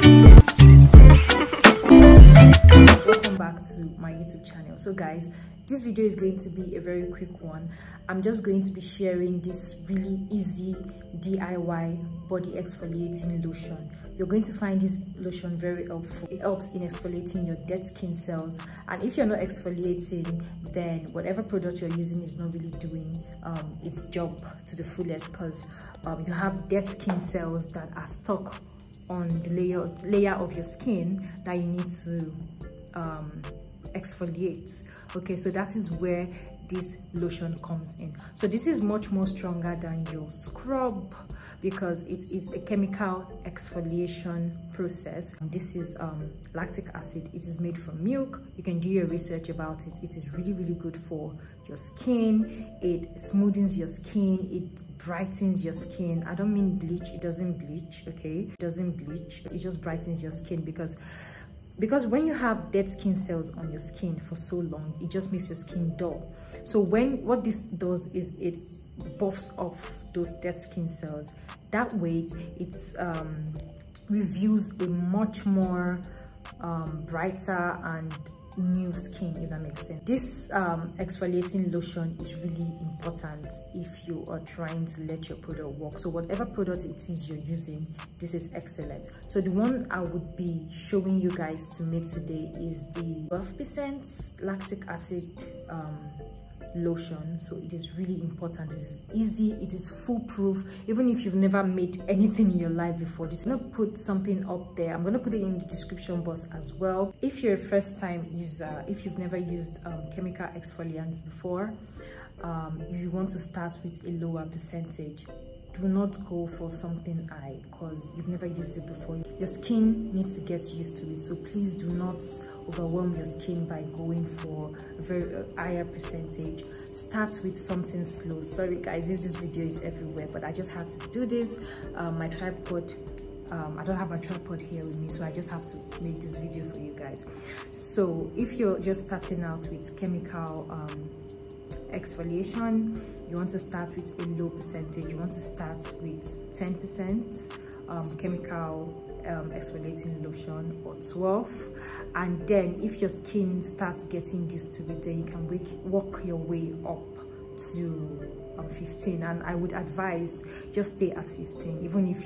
Welcome back to my YouTube channel. So guys, this video is going to be a very quick one. I'm just going to be sharing this really easy DIY body exfoliating lotion. You're going to find this lotion very helpful. It helps in exfoliating your dead skin cells, and if you're not exfoliating, then whatever product you're using is not really doing its job to the fullest, because you have dead skin cells that are stuck on the layer of your skin that you need to exfoliate. Okay, so that is where this lotion comes in. So this is much more stronger than your scrub because it is a chemical exfoliation process. This is lactic acid. It is made from milk. You can do your research about it. It is really, really good for your skin. It smoothens your skin. It brightens your skin. I don't mean bleach. It doesn't bleach, okay? It doesn't bleach. It just brightens your skin because when you have dead skin cells on your skin for so long, it just makes your skin dull. So what this does is it buffs off those dead skin cells. That way it reveals a much more brighter and new skin, if that makes sense. This exfoliating lotion is really important if you are trying to let your product work. So whatever product it is you're using, this is excellent. So the one I would be showing you guys to make today is the 12% lactic acid lotion. So it is really important. It is easy, it is foolproof. Even if you've never made anything in your life before, I'm gonna put something up there. I'm gonna put it in the description box as well. If you're a first-time user, if you've never used chemical exfoliants before, you want to start with a lower percentage. Do not go for something high because you've never used it before. Your skin needs to get used to it, so please do not overwhelm your skin by going for a very higher percentage. Start with something slow. Sorry guys if this video is everywhere, but I just had to do this. My tripod, I don't have my tripod here with me, so I just have to make this video for you guys. So if you're just starting out with chemical exfoliation, you want to start with a low percentage. You want to start with 10% chemical exfoliating lotion, or 12, and then if your skin starts getting used to it, then you can work your way up to 15. And I would advise just stay at 15. Even if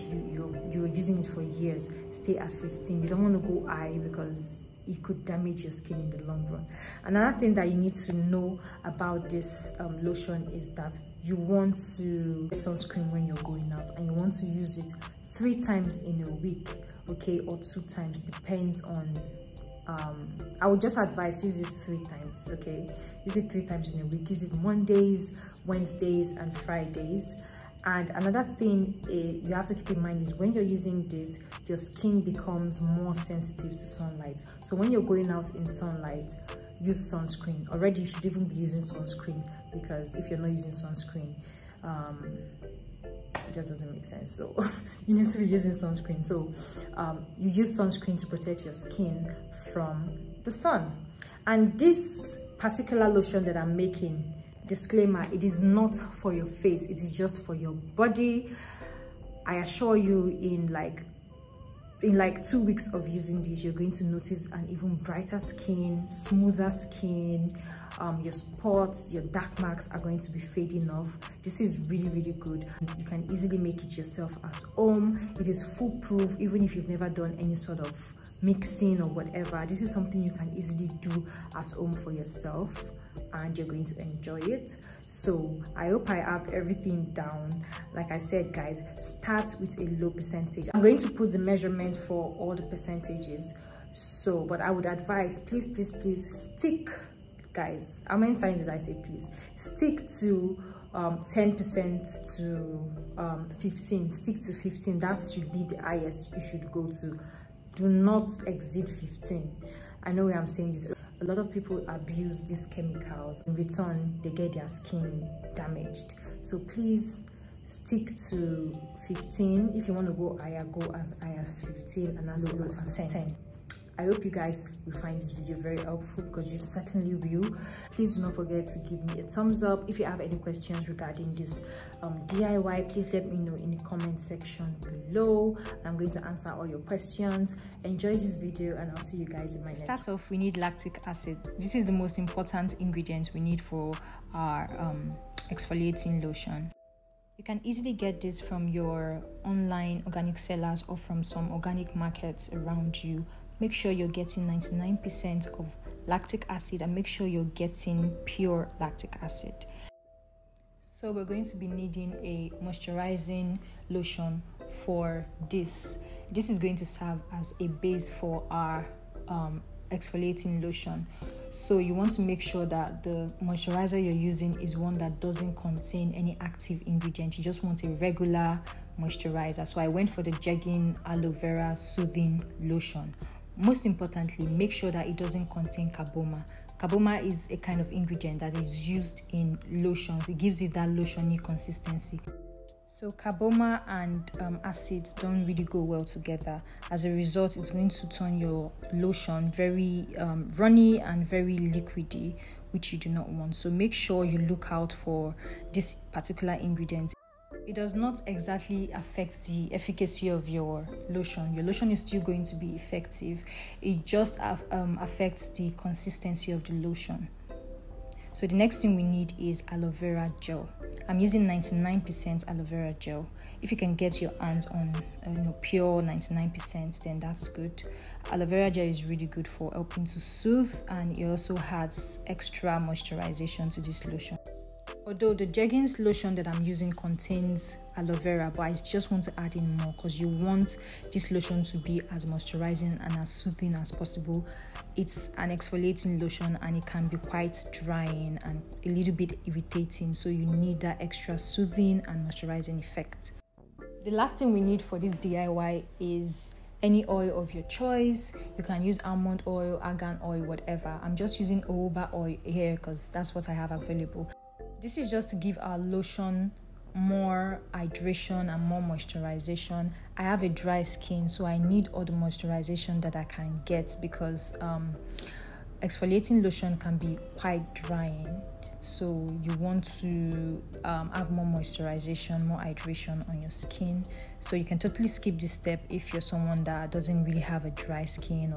you're using it for years, stay at 15. You don't want to go high because it could damage your skin in the long run. Another thing that you need to know about this lotion is that you want to wear sunscreen when you're going out, and you want to use it 3 times in a week, okay, or 2 times, depends on I would just advise use it 3 times, okay? Use it 3 times in a week. Use it Mondays, Wednesdays, and Fridays. And another thing you have to keep in mind is when you're using this, your skin becomes more sensitive to sunlight. So when you're going out in sunlight, use sunscreen. Already you should even be using sunscreen, because if you're not using sunscreen, it just doesn't make sense. So you need to be using sunscreen. So you use sunscreen to protect your skin from the sun. And this particular lotion that I'm making, disclaimer, it is not for your face, it is just for your body. I assure you, in like 2 weeks of using this, you're going to notice an even brighter skin, smoother skin. Your spots, your dark marks are going to be fading off. This is really, really good. You can easily make it yourself at home. It is foolproof. Even if you've never done any sort of mixing or whatever, this is something you can easily do at home for yourself, and you're going to enjoy it. So I hope I have everything down. Like I said guys, start with a low percentage. I'm going to put the measurement for all the percentages, so but I would advise, please stick, guys, how many times did I say please? Stick to 10% to 15. Stick to 15. That should be the highest you should go to. Do not exceed 15. I know why I'm saying this. A lot of people abuse these chemicals. In return, they get their skin damaged. So please stick to 15. If you want to go higher, go as high as 15 and as low as 10. I hope you guys will find this video very helpful, because you certainly will. Please do not forget to give me a thumbs up. If you have any questions regarding this DIY, please let me know in the comment section below. I'm going to answer all your questions. Enjoy this video, and I'll see you guys in my next one. To start off, we need lactic acid. This is the most important ingredient we need for our exfoliating lotion. You can easily get this from your online organic sellers or from some organic markets around you. Make sure you're getting 99% of lactic acid, and make sure you're getting pure lactic acid. So we're going to be needing a moisturizing lotion for this. This is going to serve as a base for our exfoliating lotion. So you want to make sure that the moisturizer you're using is one that doesn't contain any active ingredient. You just want a regular moisturizer. So I went for the Jegging Aloe Vera Soothing Lotion. Most importantly, make sure that it doesn't contain carboma. Carboma is a kind of ingredient that is used in lotions. It gives it that lotiony consistency. So carboma and acids don't really go well together. As a result, it's going to turn your lotion very runny and very liquidy, which you do not want. So make sure you look out for this particular ingredient. It does not exactly affect the efficacy of your lotion. Your lotion is still going to be effective. It just affects the consistency of the lotion. So the next thing we need is aloe vera gel. I'm using 99% aloe vera gel. If you can get your hands on pure 99%, then that's good. Aloe vera gel is really good for helping to soothe, and it also adds extra moisturization to this lotion. Although the Jeggings lotion that I'm using contains aloe vera, but I just want to add in more because you want this lotion to be as moisturizing and as soothing as possible. It's an exfoliating lotion, and it can be quite drying and a little bit irritating, so you need that extra soothing and moisturizing effect. The last thing we need for this DIY is any oil of your choice. You can use almond oil, argan oil, whatever. I'm just using jojoba oil here because that's what I have available. This is just to give our lotion more hydration and more moisturization. I have a dry skin, so I need all the moisturization that I can get, because exfoliating lotion can be quite drying. So you want to have more moisturization, more hydration on your skin. So you can totally skip this step if you're someone that doesn't really have a dry skin.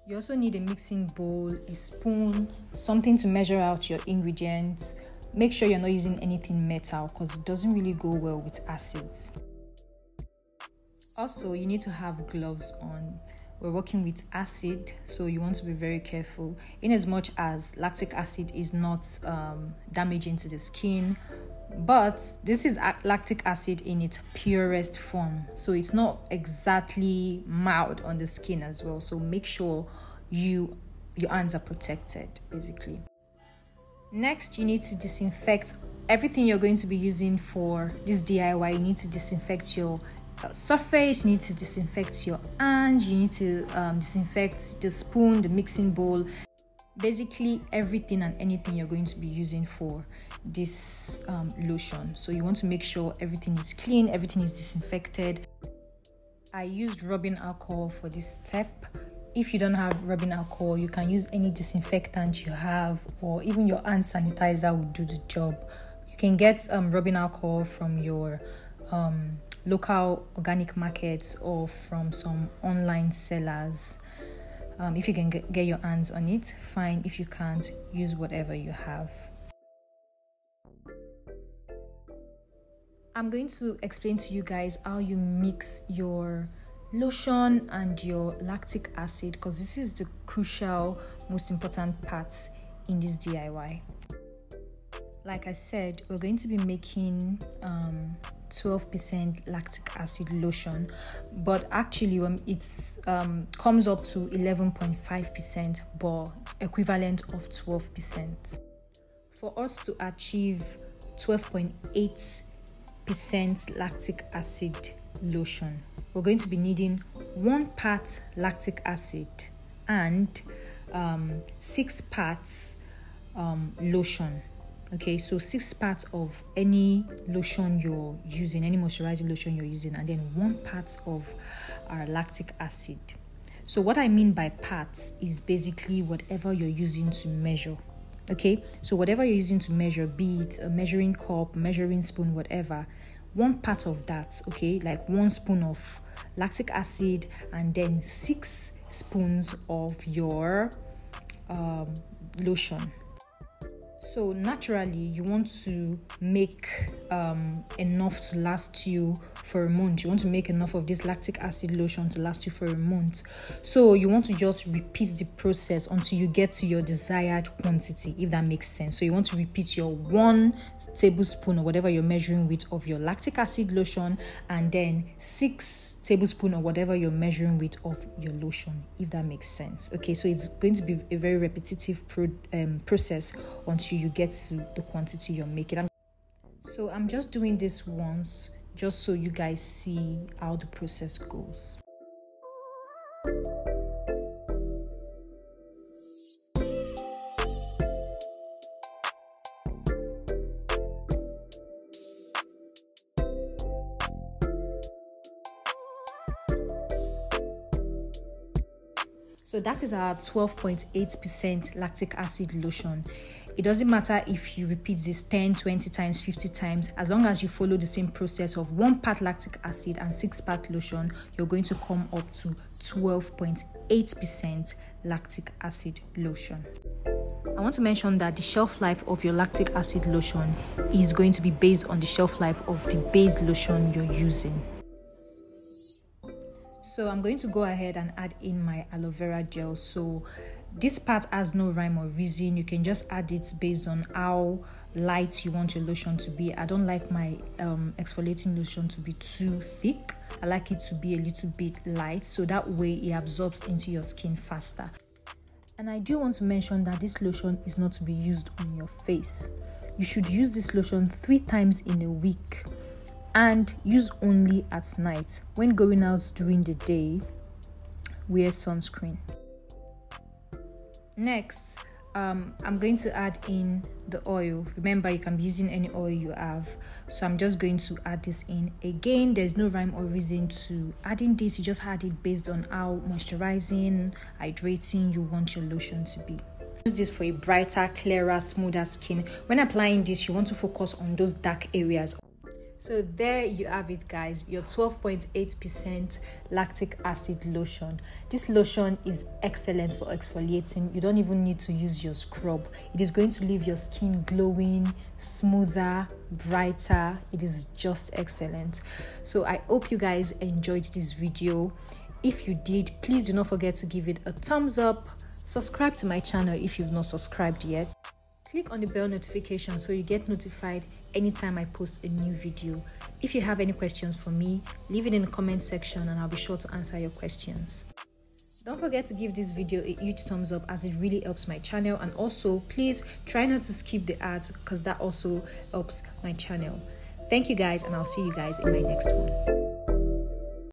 You also need a mixing bowl, a spoon, something to measure out your ingredients. Make sure you're not using anything metal because it doesn't really go well with acids. Also, you need to have gloves on. We're working with acid, so you want to be very careful. In as much as lactic acid is not damaging to the skin, but this is lactic acid in its purest form, so it's not exactly mild on the skin as well. So make sure your hands are protected, basically. Next, you need to disinfect everything you're going to be using for this DIY. You need to disinfect your surface, you need to disinfect your hands, you need to disinfect the spoon, the mixing bowl, basically everything and anything you're going to be using for this lotion. So you want to make sure everything is clean, everything is disinfected. I used rubbing alcohol for this step. If you don't have rubbing alcohol, you can use any disinfectant you have, or even your hand sanitizer will do the job. You can get rubbing alcohol from your local organic markets or from some online sellers. If you can get your hands on it, fine. If you can't, use whatever you have. I'm going to explain to you guys how you mix your lotion and your lactic acid, because this is the crucial, most important parts in this DIY. Like I said, we're going to be making 12% lactic acid lotion, but actually it's comes up to 11.5%, but equivalent of 12%. For us to achieve 12.8% lactic acid lotion, we're going to be needing 1 part lactic acid and 6 parts lotion. Okay, so 6 parts of any lotion you're using, any moisturizing lotion you're using, and then 1 part of our lactic acid. So what I mean by parts is basically whatever you're using to measure. Okay, so whatever you're using to measure, be it a measuring cup, measuring spoon, whatever, 1 part of that, okay, like 1 spoon of lactic acid, and then 6 spoons of your lotion. So naturally you want to make enough to last you for a month. You want to make enough of this lactic acid lotion to last you for a month. So you want to just repeat the process until you get to your desired quantity, if that makes sense. So you want to repeat your 1 tablespoon or whatever you're measuring with of your lactic acid lotion, and then 6 tablespoons or whatever you're measuring with of your lotion, if that makes sense. Okay, so it's going to be a very repetitive process until you get to the quantity you're making. So I'm just doing this once just so you guys see how the process goes. So that is our 12.8% lactic acid lotion. It doesn't matter if you repeat this 10, 20 times, 50 times, as long as you follow the same process of 1 part lactic acid and 6 part lotion, you're going to come up to 12.8% lactic acid lotion. I want to mention that the shelf life of your lactic acid lotion is going to be based on the shelf life of the base lotion you're using. So I'm going to go ahead and add in my aloe vera gel. So this part has no rhyme or reason. You can just add it based on how light you want your lotion to be. I don't like my exfoliating lotion to be too thick. I like it to be a little bit light, so that way it absorbs into your skin faster. And I do want to mention that this lotion is not to be used on your face. You should use this lotion 3 times in a week and use only at night. When going out during the day, wear sunscreen. Next, I'm going to add in the oil. Remember, you can be using any oil you have. So I'm just going to add this in. Again, there's no rhyme or reason to adding this. You just add it based on how moisturizing, hydrating you want your lotion to be. Use this for a brighter, clearer, smoother skin. When applying this, you want to focus on those dark areas. So there you have it, guys, your 12.8% lactic acid lotion. This lotion is excellent for exfoliating. You don't even need to use your scrub. It is going to leave your skin glowing, smoother, brighter. It is just excellent. So I hope you guys enjoyed this video. If you did, please do not forget to give it a thumbs up. Subscribe to my channel if you've not subscribed yet. Click on the bell notification so you get notified anytime I post a new video. If you have any questions for me, leave it in the comment section and I'll be sure to answer your questions. Don't forget to give this video a huge thumbs up, as it really helps my channel, and also please try not to skip the ads because that also helps my channel. Thank you guys, and I'll see you guys in my next one.